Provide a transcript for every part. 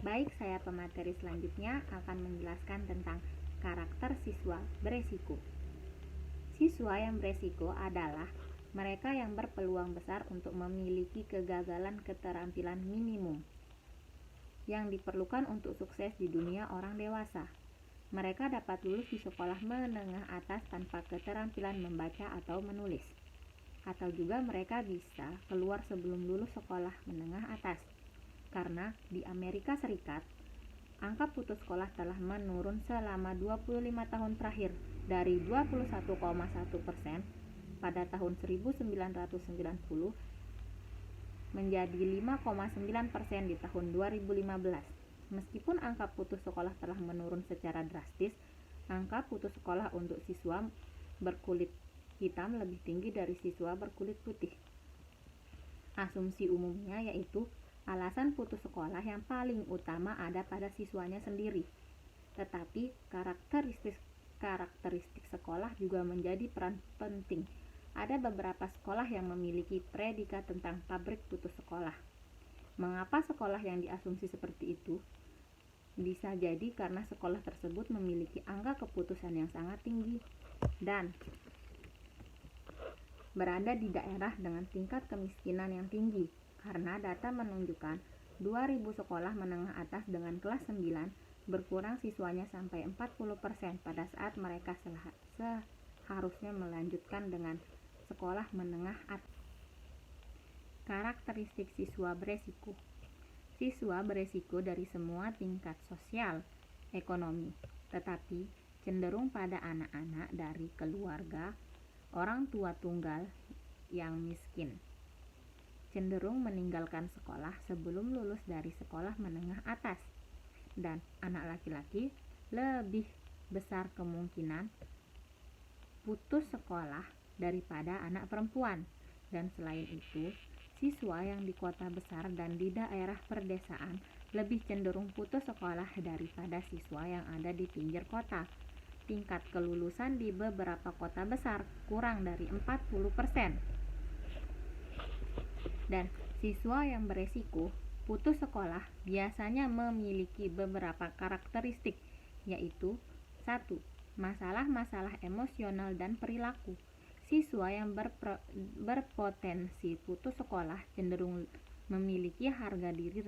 Baik, saya pemateri selanjutnya akan menjelaskan tentang karakter siswa beresiko. Siswa yang beresiko adalah mereka yang berpeluang besar untuk memiliki kegagalan keterampilan minimum yang diperlukan untuk sukses di dunia orang dewasa. Mereka dapat lulus di sekolah menengah atas tanpa keterampilan membaca atau menulis. Atau juga mereka bisa keluar sebelum lulus sekolah menengah atas. Karena di Amerika Serikat, angka putus sekolah telah menurun selama 25 tahun terakhir dari 21,1% pada tahun 1990 menjadi 5,9% di tahun 2015. Meskipun angka putus sekolah telah menurun secara drastis, angka putus sekolah untuk siswa berkulit hitam lebih tinggi dari siswa berkulit putih. Asumsi umumnya yaitu alasan putus sekolah yang paling utama ada pada siswanya sendiri. Tetapi karakteristik sekolah juga menjadi peran penting. Ada beberapa sekolah yang memiliki predikat tentang pabrik putus sekolah. Mengapa sekolah yang diasumsi seperti itu? Bisa jadi karena sekolah tersebut memiliki angka keputusan yang sangat tinggi dan berada di daerah dengan tingkat kemiskinan yang tinggi. Karena data menunjukkan 2.000 sekolah menengah atas dengan kelas 9 berkurang siswanya sampai 40% pada saat mereka seharusnya melanjutkan dengan sekolah menengah atas. Karakteristik siswa beresiko. Siswa beresiko dari semua tingkat sosial, ekonomi, tetapi cenderung pada anak-anak dari keluarga orang tua tunggal yang miskin. Cenderung meninggalkan sekolah sebelum lulus dari sekolah menengah atas. Dan anak laki-laki lebih besar kemungkinan putus sekolah daripada anak perempuan. Dan selain itu, siswa yang di kota besar dan di daerah perdesaan lebih cenderung putus sekolah daripada siswa yang ada di pinggir kota. Tingkat kelulusan di beberapa kota besar kurang dari 40%. Dan siswa yang beresiko putus sekolah biasanya memiliki beberapa karakteristik, yaitu 1. Masalah-masalah emosional dan perilaku. Siswa yang berpotensi putus sekolah cenderung memiliki harga diri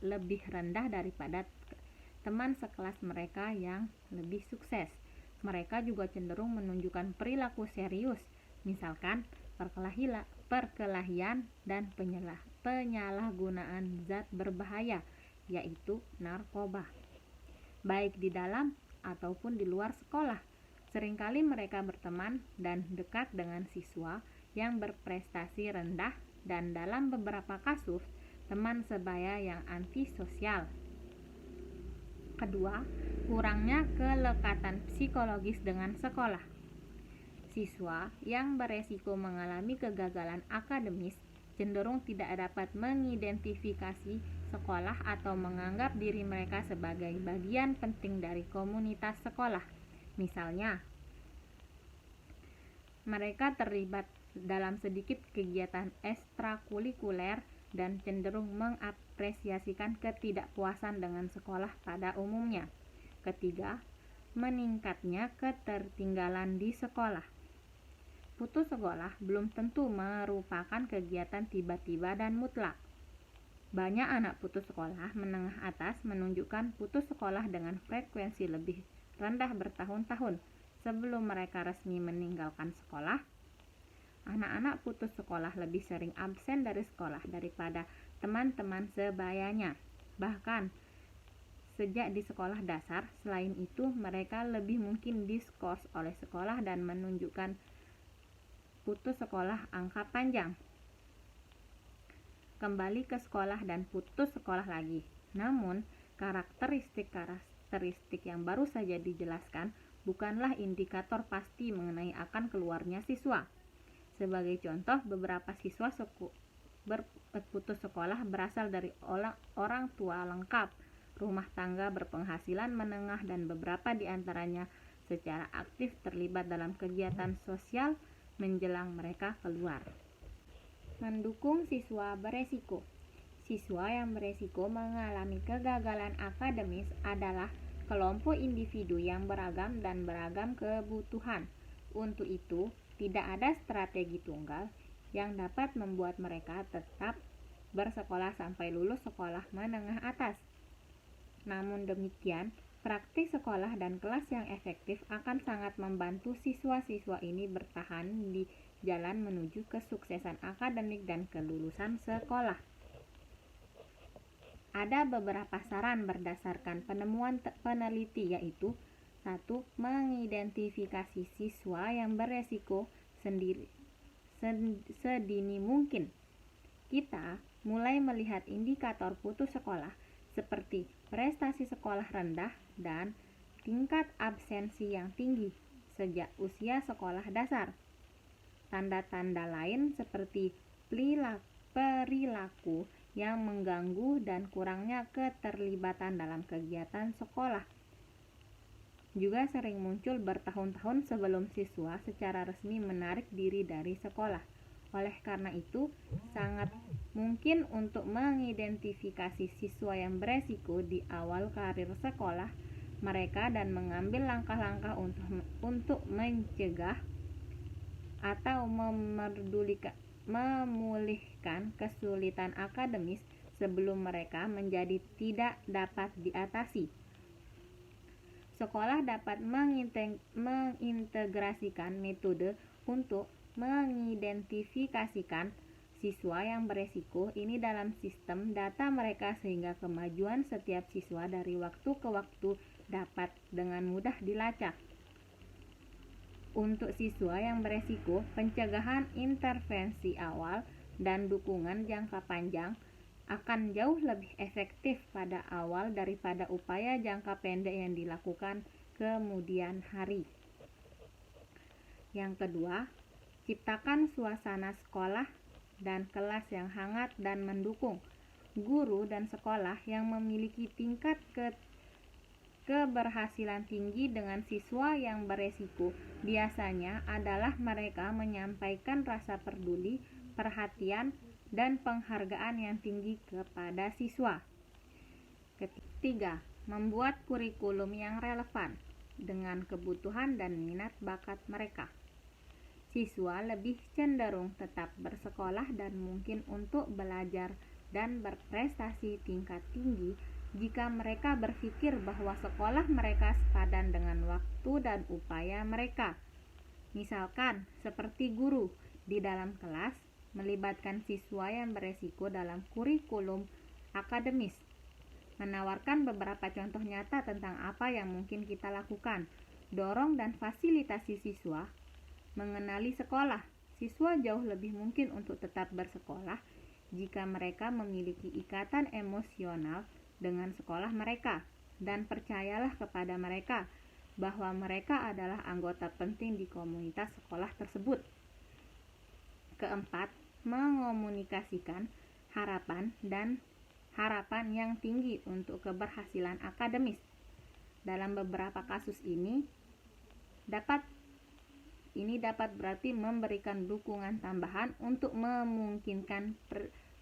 lebih rendah daripada teman sekelas mereka yang lebih sukses. Mereka juga cenderung menunjukkan perilaku serius, misalkan perkelahian dan penyalahgunaan zat berbahaya, yaitu narkoba, baik di dalam ataupun di luar sekolah. Seringkali mereka berteman dan dekat dengan siswa yang berprestasi rendah dan dalam beberapa kasus teman sebaya yang antisosial. Kedua, kurangnya kelekatan psikologis dengan sekolah. Siswa yang beresiko mengalami kegagalan akademis cenderung tidak dapat mengidentifikasi sekolah atau menganggap diri mereka sebagai bagian penting dari komunitas sekolah. Misalnya, mereka terlibat dalam sedikit kegiatan ekstrakurikuler dan cenderung mengapresiasikan ketidakpuasan dengan sekolah pada umumnya. Ketiga, meningkatnya ketertinggalan di sekolah. Putus sekolah belum tentu merupakan kegiatan tiba-tiba dan mutlak. Banyak anak putus sekolah menengah atas menunjukkan putus sekolah dengan frekuensi lebih rendah bertahun-tahun sebelum mereka resmi meninggalkan sekolah. Anak-anak putus sekolah lebih sering absen dari sekolah daripada teman-teman sebayanya. Bahkan sejak di sekolah dasar, selain itu mereka lebih mungkin diskors oleh sekolah dan menunjukkan putus sekolah angka panjang. Kembali ke sekolah dan putus sekolah lagi. Namun, karakteristik yang baru saja dijelaskan bukanlah indikator pasti mengenai akan keluarnya siswa. Sebagai contoh, beberapa siswa putus sekolah berasal dari orang tua lengkap, rumah tangga berpenghasilan menengah, dan beberapa di antaranya secara aktif terlibat dalam kegiatan sosial menjelang mereka keluar. Mendukung siswa beresiko. Siswa yang beresiko mengalami kegagalan akademis adalah kelompok individu yang beragam dan beragam kebutuhan. Untuk itu, tidak ada strategi tunggal yang dapat membuat mereka tetap bersekolah sampai lulus sekolah menengah atas. Namun demikian, praktik sekolah dan kelas yang efektif akan sangat membantu siswa-siswa ini bertahan di jalan menuju kesuksesan akademik dan kelulusan sekolah. Ada beberapa saran berdasarkan penemuan peneliti, yaitu 1. Mengidentifikasi siswa yang beresiko sedini mungkin. Kita mulai melihat indikator putus sekolah seperti prestasi sekolah rendah dan tingkat absensi yang tinggi sejak usia sekolah dasar. Tanda-tanda lain seperti perilaku yang mengganggu dan kurangnya keterlibatan dalam kegiatan sekolah juga sering muncul bertahun-tahun sebelum siswa secara resmi menarik diri dari sekolah. Oleh karena itu, sangat mungkin untuk mengidentifikasi siswa yang beresiko di awal karir sekolah mereka dan mengambil langkah-langkah untuk mencegah atau memulihkan kesulitan akademis sebelum mereka menjadi tidak dapat diatasi. Sekolah dapat mengintegrasikan metode untuk mengidentifikasikan siswa yang beresiko ini dalam sistem data mereka sehingga kemajuan setiap siswa dari waktu ke waktu dapat dengan mudah dilacak. Untuk siswa yang beresiko, pencegahan, intervensi awal, dan dukungan jangka panjang akan jauh lebih efektif pada awal daripada upaya jangka pendek yang dilakukan kemudian hari. Yang kedua, ciptakan suasana sekolah dan kelas yang hangat dan mendukung. Guru dan sekolah yang memiliki tingkat keberhasilan tinggi dengan siswa yang beresiko biasanya adalah mereka menyampaikan rasa peduli, perhatian, dan penghargaan yang tinggi kepada siswa. Ketiga, membuat kurikulum yang relevan dengan kebutuhan dan minat bakat mereka. Siswa lebih cenderung tetap bersekolah dan mungkin untuk belajar dan berprestasi tingkat tinggi jika mereka berpikir bahwa sekolah mereka sepadan dengan waktu dan upaya mereka. Misalkan, seperti guru di dalam kelas melibatkan siswa yang beresiko dalam kurikulum akademis, menawarkan beberapa contoh nyata tentang apa yang mungkin kita lakukan, dorong dan fasilitasi siswa mengenali sekolah. Siswa jauh lebih mungkin untuk tetap bersekolah jika mereka memiliki ikatan emosional dengan sekolah mereka, dan percayalah kepada mereka bahwa mereka adalah anggota penting di komunitas sekolah tersebut. Keempat, mengomunikasikan harapan yang tinggi untuk keberhasilan akademis. Dalam beberapa kasus ini dapat berarti memberikan dukungan tambahan untuk memungkinkan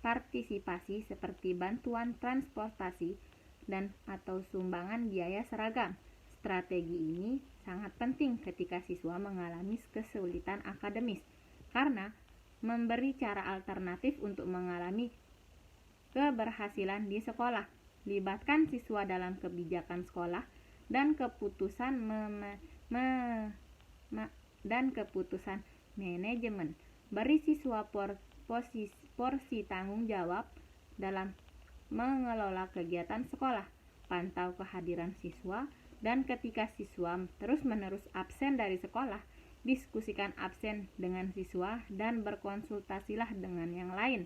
partisipasi seperti bantuan transportasi dan atau sumbangan biaya seragam. Strategi ini sangat penting ketika siswa mengalami kesulitan akademis karena memberi cara alternatif untuk mengalami keberhasilan di sekolah. Libatkan siswa dalam kebijakan sekolah dan keputusan manajemen. Beri siswa porsi tanggung jawab dalam mengelola kegiatan sekolah. Pantau kehadiran siswa, dan ketika siswa terus-menerus absen dari sekolah, diskusikan absen dengan siswa dan berkonsultasilah dengan yang lain.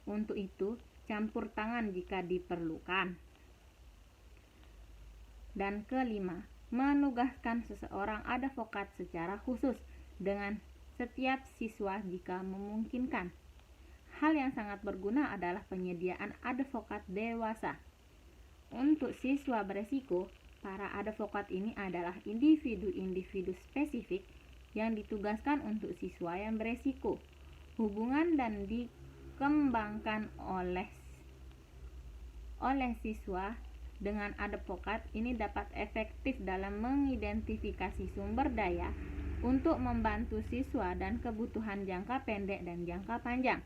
Untuk itu, campur tangan jika diperlukan. Dan kelima, menugaskan seseorang advokat secara khusus dengan setiap siswa jika memungkinkan. Hal yang sangat berguna adalah penyediaan advokat dewasa. Untuk siswa beresiko, para advokat ini adalah individu-individu spesifik yang ditugaskan untuk siswa yang beresiko. Hubungan dan dikembangkan oleh oleh siswa dengan advokat ini dapat efektif dalam mengidentifikasi sumber daya untuk membantu siswa dan kebutuhan jangka pendek dan jangka panjang.